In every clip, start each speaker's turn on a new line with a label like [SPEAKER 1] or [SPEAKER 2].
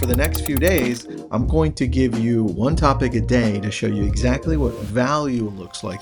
[SPEAKER 1] for the next few days, I'm going to give you one topic a day to show you exactly what value looks like.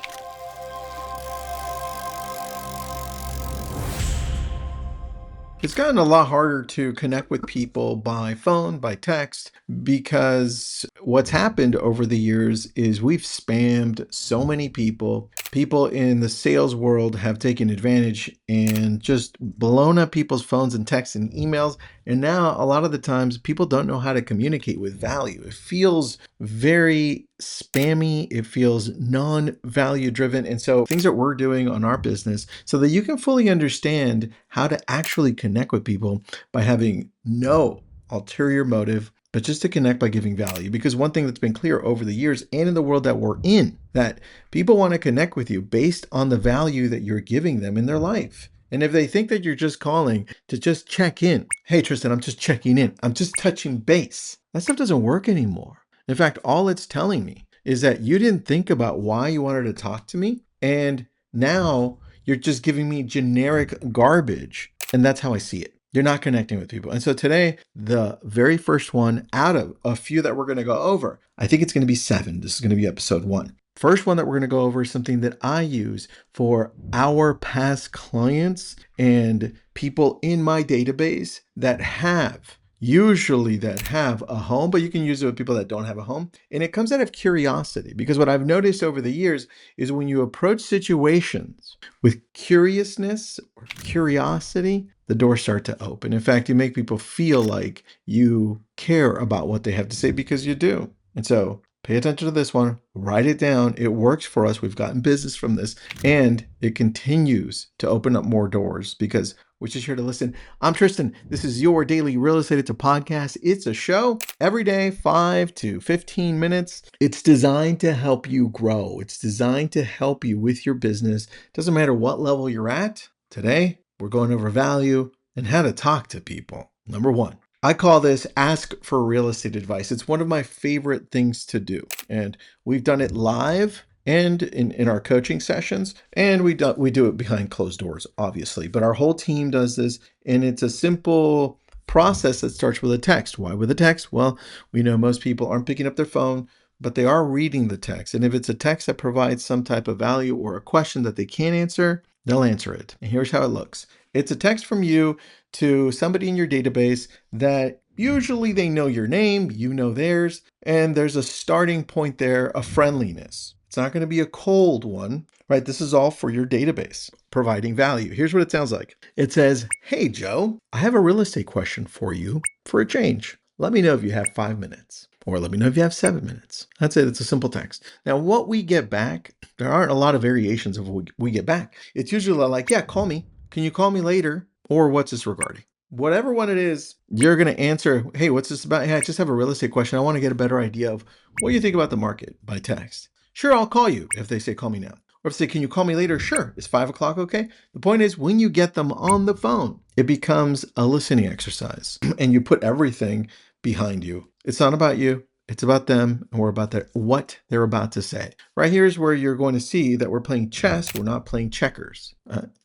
[SPEAKER 1] It's gotten a lot harder to connect with people by phone, by text, because what's happened over the years is we've spammed so many people. People in the sales world have taken advantage and just blown up people's phones and texts and emails. And now a lot of the times people don't know how to communicate with value. It feels very spammy. It feels non-value driven. And so things that we're doing on our business so that you can fully understand how to actually connect with people by having no ulterior motive, but just to connect by giving value. Because one thing that's been clear over the years and in the world that we're in, that people want to connect with you based on the value that you're giving them in their life. And if they think that you're just calling to just check in, hey, Tristan, I'm just checking in. I'm just touching base. That stuff doesn't work anymore. In fact, all it's telling me is that you didn't think about why you wanted to talk to me. And now you're just giving me generic garbage. And that's how I see it. You're not connecting with people. And so today, the very first one out of a few that we're going to go over, I think it's going to be 7. This is going to be episode 1. First one that we're going to go over is something that I use for our past clients and people in my database that have a home, but you can use it with people that don't have a home. And it comes out of curiosity, because what I've noticed over the years is when you approach situations with curiousness or curiosity, the doors start to open. In fact, you make people feel like you care about what they have to say, because you do. And so pay attention to this one, write it down. It works for us. We've gotten business from this, and it continues to open up more doors because we're just here to listen. I'm Tristan. This is your daily Real Estate It's a Podcast. It's a show every day, 5 to 15 minutes. It's designed to help you grow. It's designed to help you with your business. Doesn't matter what level you're at. Today, we're going over value and how to talk to people. Number 1. I call this ask for real estate advice. It's one of my favorite things to do. And we've done it live and in our coaching sessions. And we do it behind closed doors, obviously. But our whole team does this. And it's a simple process that starts with a text. Why with a text? Well, we know most people aren't picking up their phone, but they are reading the text. And if it's a text that provides some type of value or a question that they can't answer, they'll answer it. And here's how it looks. It's a text from you to somebody in your database that usually they know your name, you know theirs, and there's a starting point there of friendliness. It's not going to be a cold one, right? This is all for your database, providing value. Here's what it sounds like. It says, hey, Joe, I have a real estate question for you for a change. Let me know if you have 5 minutes. Or let me know if you have 7 minutes. That's it. It's a simple text. Now, what we get back, there aren't a lot of variations of what we get back. It's usually like, yeah, call me. Can you call me later? Or what's this regarding? Whatever one it is, you're going to answer, hey, what's this about? Hey, I just have a real estate question. I want to get a better idea of what you think about the market by text. Sure, I'll call you if they say call me now. Or if they say, can you call me later? Sure. Is 5 o'clock okay? The point is, when you get them on the phone, it becomes a listening exercise and you put everything behind you. It's not about you. It's about them, and we're about what they're about to say. Right here is where you're going to see that we're playing chess. We're not playing checkers.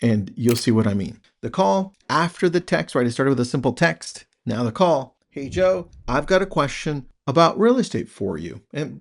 [SPEAKER 1] And you'll see what I mean. The call after the text, right? It started with a simple text. Now the call. Hey, Joe, I've got a question about real estate for you. And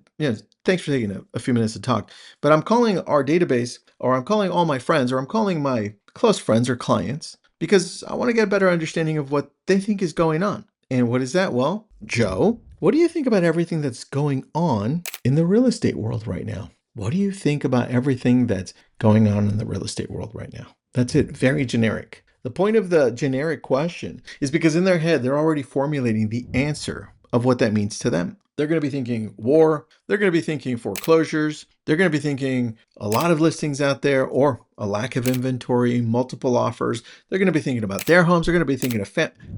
[SPEAKER 1] thanks for taking a few minutes to talk. But I'm calling our database, or I'm calling all my friends, or I'm calling my close friends or clients because I want to get a better understanding of what they think is going on. And what is that? Well, Joe, what do you think about everything that's going on in the real estate world right now? What do you think about everything that's going on in the real estate world right now? That's it. Very generic. The point of the generic question is because in their head, they're already formulating the answer of what that means to them. They're going to be thinking war. They're going to be thinking foreclosures. They're going to be thinking a lot of listings out there or a lack of inventory, multiple offers. They're going to be thinking about their homes. They're going to be thinking of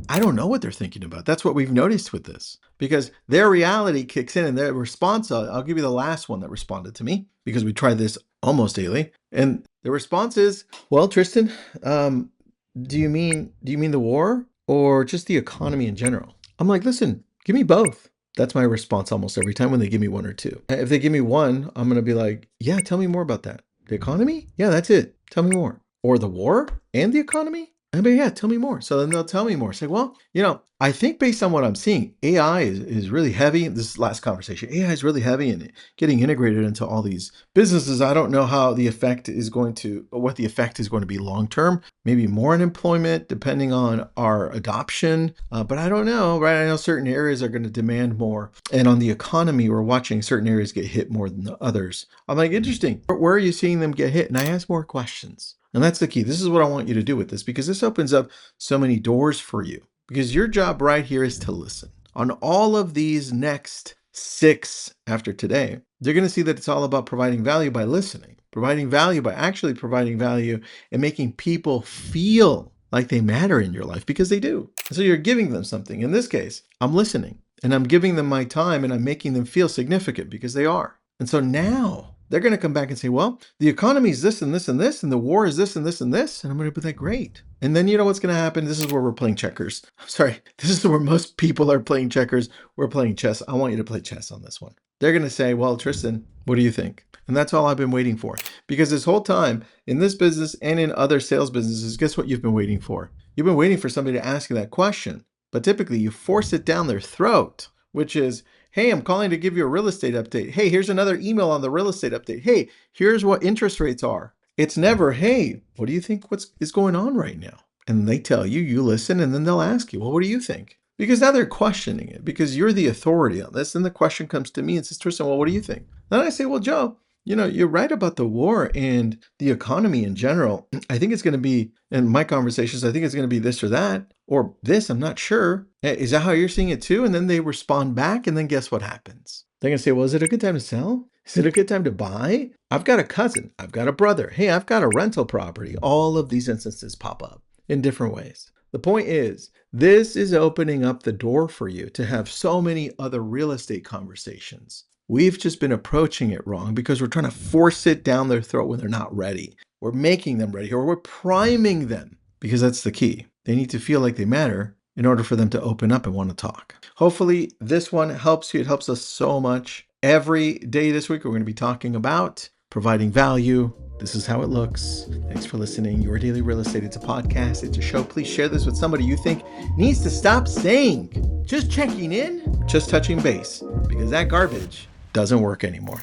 [SPEAKER 1] I don't know what they're thinking about. That's what we've noticed with this because their reality kicks in and their response. I'll give you the last one that responded to me because we try this almost daily. And the response is, well, Tristan, do you mean the war or just the economy in general? I'm like, listen, give me both. That's my response almost every time when they give me one or two. If they give me one, I'm going to be like, yeah, tell me more about that. The economy? Yeah, that's it. Tell me more. Or the war and the economy? But yeah, tell me more. So then they'll tell me more. Say, well, I think based on what I'm seeing, AI is really heavy. This last conversation, AI is really heavy and getting integrated into all these businesses. I don't know how what the effect is going to be long term. Maybe more unemployment depending on our adoption. But I don't know, right? I know certain areas are going to demand more. And on the economy, we're watching certain areas get hit more than the others. I'm like, interesting. Where are you seeing them get hit? And I ask more questions. And that's the key. This is what I want you to do with this, because this opens up so many doors for you. Because your job right here is to listen. On all of these next 6 after today, they're going to see that it's all about providing value by listening, providing value by actually providing value and making people feel like they matter in your life, because they do. So you're giving them something. In this case, I'm listening and I'm giving them my time and I'm making them feel significant, because they are. And so now they're going to come back and say, well, the economy is this and this and this, and the war is this and this and this. And I'm going to be like, great. And then you know what's going to happen? This is where we're playing checkers. I'm sorry. This is where most people are playing checkers. We're playing chess. I want you to play chess on this one. They're going to say, well, Tristan, what do you think? And that's all I've been waiting for. Because this whole time in this business and in other sales businesses, guess what you've been waiting for? You've been waiting for somebody to ask you that question. But typically you force it down their throat, which is, hey, I'm calling to give you a real estate update. Hey, here's another email on the real estate update. Hey, here's what interest rates are. It's never, hey, what do you think is going on right now? And they tell you, you listen, and then they'll ask you, well, what do you think? Because now they're questioning it, because you're the authority on this. And the question comes to me and says, Tristan, well, what do you think? Then I say, well, Joe, you're right about the war and the economy in general. I think it's going to be, in my conversations, I think it's going to be this or that, or this, I'm not sure. Is that how you're seeing it too? And then they respond back, and then guess what happens? They're going to say, well, is it a good time to sell? Is it a good time to buy? I've got a cousin. I've got a brother. Hey, I've got a rental property. All of these instances pop up in different ways. The point is, this is opening up the door for you to have so many other real estate conversations. We've just been approaching it wrong because we're trying to force it down their throat when they're not ready. We're making them ready, or we're priming them, because that's the key. They need to feel like they matter in order for them to open up and want to talk. Hopefully this one helps you. It helps us so much. Every day this week, we're going to be talking about providing value. This is how it looks. Thanks for listening. Your Daily Real Estate. It's a podcast. It's a show. Please share this with somebody you think needs to stop saying, just checking in, just touching base, because that garbage doesn't work anymore.